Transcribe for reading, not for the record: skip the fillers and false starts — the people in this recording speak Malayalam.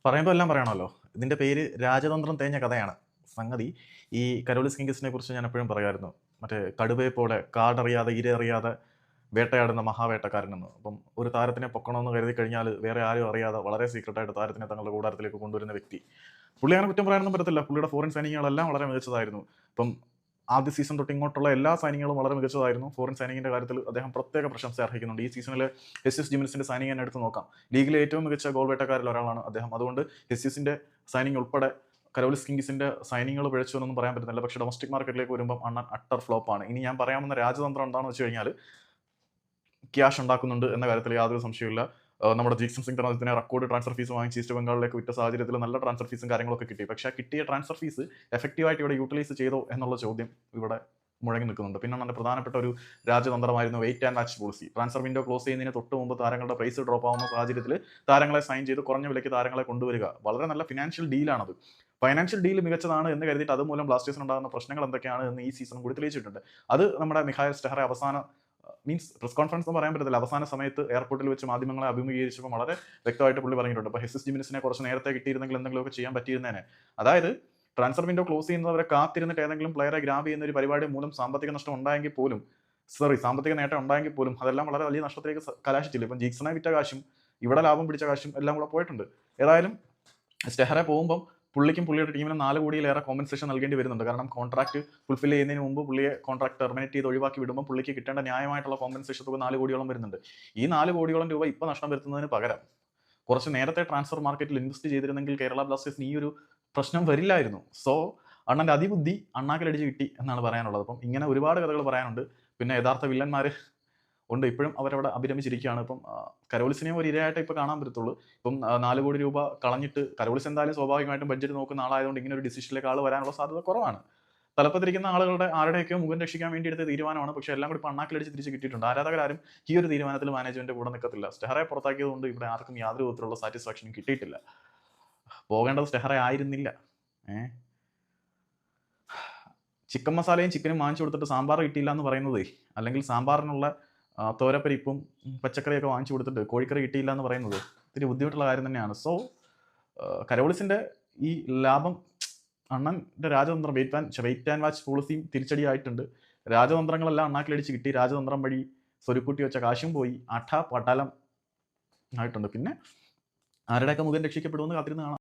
പറയുമ്പോൾ എല്ലാം പറയണമല്ലോ. ഇതിന്റെ പേര് രാജതന്ത്രം തേഞ്ഞ കഥയാണ്. സംഗതി ഈ കരോളിസ് കിങ്കിസിനെ കുറിച്ച് ഞാൻ എപ്പോഴും പറയായിരുന്നു. മറ്റേ കടുവയെ പോലെ കാടറിയാതെ ഇരയറിയാതെ വേട്ടയാടുന്ന മഹാവേട്ടക്കാരനെന്ന്. അപ്പം ഒരു താരത്തിനെ പൊക്കണമെന്ന് കരുതി കഴിഞ്ഞാൽ വേറെ ആരും അറിയാതെ വളരെ സീക്രട്ടായിട്ട് താരത്തിനെ തങ്ങളുടെ കൂടാരത്തിലേക്ക് കൊണ്ടുവരുന്ന വ്യക്തി. പുള്ളി അങ്ങനെ കുറ്റം പറയാനൊന്നും പറ്റത്തില്ല. പുള്ളിയുടെ ഫോറിൻ സൈനിങ്ങുകളെല്ലാം വളരെ മികച്ചതായിരുന്നു. ഇപ്പം ആദ്യ സീസൺ തൊട്ട് ഇങ്ങോട്ടുള്ള എല്ലാ സൈനിങ്ങുകളും വളരെ മികച്ചതായിരുന്നു. ഫോറിൻ സൈനിങ്ങിന്റെ കാര്യത്തിൽ അദ്ദേഹം പ്രത്യേക പ്രശംസ അർഹിക്കുന്നുണ്ട്. ഈ സീസണിലെ എസ് ജിമിൻസിന്റെ സൈനിങ് തന്നെ എടുത്ത് നോക്കാം. ലീഗിലെ ഏറ്റവും മികച്ച ഗോൾ വേട്ടക്കാരിൽ ഒരാളാണ് അദ്ദേഹം. അതുകൊണ്ട് എസിന്റെ സൈനിങ് ഉൾപ്പെടെ കരോളിസ് കിങ്കിസിന്റെ സൈനിങ്ങൾ പിഴച്ചു എന്നൊന്നും പറയാൻ പറ്റുന്നില്ല. പക്ഷേ ഡൊമസ്റ്റിക് മാർക്കറ്റിലേക്ക് വരുമ്പോൾ അണ്ണൻ അട്ടർ ഫ്ലോപ്പാണ്. ഇനി ഞാൻ പറയാവുന്ന രാജതന്ത്രം എന്താണെന്ന് വെച്ച് കഴിഞ്ഞാൽ ക്യാഷ് ഉണ്ടാക്കുന്നുണ്ട് എന്ന കാര്യത്തിൽ യാതൊരു സംശയമില്ല. നമ്മുടെ ജീക്സൺ സിംഗ് തന്നെ റെക്കോർഡ് ട്രാൻസ്ഫർ ഫീസ് വാങ്ങിച്ച് ഈസ്റ്റ് ബംഗാളിലേക്ക് വിറ്റ സാഹചര്യത്തിൽ നല്ല ട്രാൻസ്ഫർ ഫീസും കാര്യങ്ങളൊക്കെ കിട്ടി. പക്ഷേ ആ കിട്ടിയ ട്രാൻസ്ഫർ ഫീസ് എഫക്റ്റീവായിട്ട് ഇവിടെ യൂട്ടിലൈസ് ചെയ്തോ എന്നുള്ള ചോദ്യം ഇവിടെ മുഴങ്ങി നിൽക്കുന്നുണ്ട്. പിന്നെ നല്ല പ്രധാനപ്പെട്ട ഒരു രാജതന്ത്രമായിരുന്നു wait and watch policy. Transfer window close ചെയ്യുന്നതിന് തൊട്ട് മുമ്പ് താരങ്ങളുടെ പ്രൈസ് ഡ്രോപ്പ് ആവുന്ന സാഹചര്യത്തിൽ താരങ്ങളെ സൈൻ ചെയ്ത് കുറഞ്ഞ വിലയ്ക്ക് താരങ്ങളെ കൊണ്ടുവരിക വളരെ നല്ല ഫിനാൻഷ്യൽ ഡീലാണത്. ഫൈനാൻഷ്യൽ ഡീൽ മികച്ചതാണ് എന്ന് കരുതിയിട്ട് അതുമൂലം ബ്ലാസ്റ്റേഴ്സിന് ഉണ്ടാകുന്ന പ്രശ്നങ്ങൾ എന്തൊക്കെയാണ് എന്ന് ഈ സീസൺ കൂടി തെളിയിച്ചിട്ടുണ്ട്. അത് നമ്മുടെ മിഖായൽ സ്റ്റെഹറെ അവസാന മീൻസ് പ്രസ് കോൺഫറൻസ് എന്ന് പറയാൻ പറ്റത്തില്ല, അവസാന സമയത്ത് എയർപോർട്ടിൽ വെച്ച് മാധ്യമങ്ങളെ അഭിമുഖീകരിച്ചപ്പോൾ വളരെ വ്യക്തമായിട്ട് പുള്ളി പറഞ്ഞിട്ടുണ്ട്. അപ്പോൾ ഹെസിസ് ജിമിനസിനെ കുറച്ച് നേരത്തെ കിട്ടിയിരുന്നെങ്കിൽ എന്തെങ്കിലുമൊക്കെ ചെയ്യാൻ പറ്റിയിരുന്നേനെ. അതായത് ട്രാൻസ്ഫർ വിൻഡോ ക്ലോസ് ചെയ്യുന്നവരെ കാത്തിരുന്നിട്ട് ഏതെങ്കിലും പ്ലെയറെ ഗ്രാബ് ചെയ്യുന്ന ഒരു പരിപാടി മൂലം സാമ്പത്തിക നഷ്ടം ഉണ്ടായെങ്കിൽ പോലും സാമ്പത്തിക നേട്ടം ഉണ്ടായെങ്കിൽ പോലും അതെല്ലാം വളരെ വലിയ നഷ്ടത്തിലേക്ക് കലാശിച്ചില്ല. ഇപ്പം ജീക്സണെ വിറ്റ കാശും ഇവിടെ ലാഭം പിടിച്ച കാശും എല്ലാം കൂടെ പോയിട്ടുണ്ട്. ഏതായാലും സ്റ്റെഹറെ പോകുമ്പം പുള്ളിക്കും പുള്ളിയുടെ ടീമിനും 4 കോടിയിലേറെ കോമ്പൻസേഷൻ നൽകേണ്ടി വരുന്നുണ്ട്. കാരണം കോൺട്രാക്ട് ഫുൾഫിൽ ചെയ്യുന്നതിന് മുമ്പ് പുള്ളിയെ കോൺട്രാക്ട് ടെർമിനേറ്റ് ചെയ്ത് ഒഴിവാക്കി വിടുമ്പോൾ പുള്ളിക്ക് കിട്ടേണ്ട ന്യായമായിട്ടുള്ള കോമ്പൻസേഷൻ തുക 4 കോടിയോളം വരുന്നുണ്ട്. ഈ 4 കോടിയോളം രൂപ ഇപ്പോൾ നഷ്ടം വരുത്തുന്നതിന് പകരം കുറച്ച് നേരത്തെ ട്രാൻസ്ഫർ മാർക്കറ്റിൽ ഇൻവെസ്റ്റ് ചെയ്തിരുന്നെങ്കിൽ കേരള ബ്ലാസ്റ്റേഴ്സിന് ഈ ഒരു പ്രശ്നം വരില്ലായിരുന്നു. സോ അണ്ണന്റെ അതിബുദ്ധി അണ്ണാക്കിലടിച്ച് കിട്ടി എന്നാണ് പറയാനുള്ളത്. അപ്പം ഇങ്ങനെ ഒരുപാട് കഥകൾ പറയാനുണ്ട്. പിന്നെ യഥാർത്ഥ വില്ലന്മാർ ഉണ്ട്, ഇപ്പോഴും അവരവിടെ അഭിരമിച്ചിരിക്കുകയാണ്. ഇപ്പം കരോളിസിനെയും ഒരു ഇരയായിട്ട് ഇപ്പോൾ കാണാൻ പറ്റത്തുള്ളൂ. ഇപ്പം 4 കോടി രൂപ കളഞ്ഞിട്ട് കരോളിസ് എന്തായാലും സ്വാഭാവികമായിട്ടും ബഡ്ജറ്റ് നോക്കുന്ന ആളായതുകൊണ്ട് ഇങ്ങനെ ഒരു ഡിസിഷനിലേക്ക് ആൾ വരാനുള്ള സാധ്യത കുറവാണ്. തലപ്പത്തിരിക്കുന്ന ആളുകളുടെ ആരുടെയൊക്കെ മുഖം രക്ഷിക്കാൻ വേണ്ടി എടുത്ത തീരുമാനമാണ്. പക്ഷേ എല്ലാം കൂടി അണ്ണാക്കിലടിച്ച് തിരിച്ച് കിട്ടിയിട്ടുണ്ട്. ആരാധകരാരും ഈ ഒരു തീരുമാനത്തിൽ മാനേജ്മെന്റ് കൂടെ നിൽക്കത്തില്ല. സ്റ്റെഹറെ പുറത്താക്കിയതുകൊണ്ട് ഇവിടെ ആർക്കും യാതൊരു വിധത്തിലുള്ള സാറ്റിസ്ഫാക്ഷനും കിട്ടിയിട്ടില്ല. പോകേണ്ടത് സ്റ്റെഹറെ ആയിരുന്നില്ല. ചിക്കൻ മസാലയും ചിക്കനും വാങ്ങിച്ചു കൊടുത്തിട്ട് സാമ്പാർ കിട്ടിയില്ല എന്ന് പറയുന്നത്, അല്ലെങ്കിൽ സാമ്പാറിനുള്ള തോരപ്പരിപ്പും പച്ചക്കറിയൊക്കെ വാങ്ങിച്ചു കൊടുത്തിട്ട് കോഴിക്കറി കിട്ടിയില്ല എന്ന് പറയുന്നത് ഇത്തിരി ബുദ്ധിമുട്ടുള്ള കാര്യം തന്നെയാണ്. സോ കരോളിസിന്റെ ഈ ലാഭം അണ്ണന്റെ രാജതന്ത്രം വെയിറ്റ് ആൻഡ് വാച്ച് പോളിസിയും തിരിച്ചടിയായിട്ടുണ്ട്. രാജതന്ത്രങ്ങളെല്ലാം അണ്ണാക്കിലടിച്ച് കിട്ടി. രാജതന്ത്രം വഴി സ്വരുക്കൂട്ടി വെച്ച കാശും പോയി. പട്ടാലം ആയിട്ടുണ്ട്. പിന്നെ ആരുടെയൊക്കെ മുഖം രക്ഷിക്കപ്പെടുമെന്ന് കാത്തിരുന്ന് കാണാം.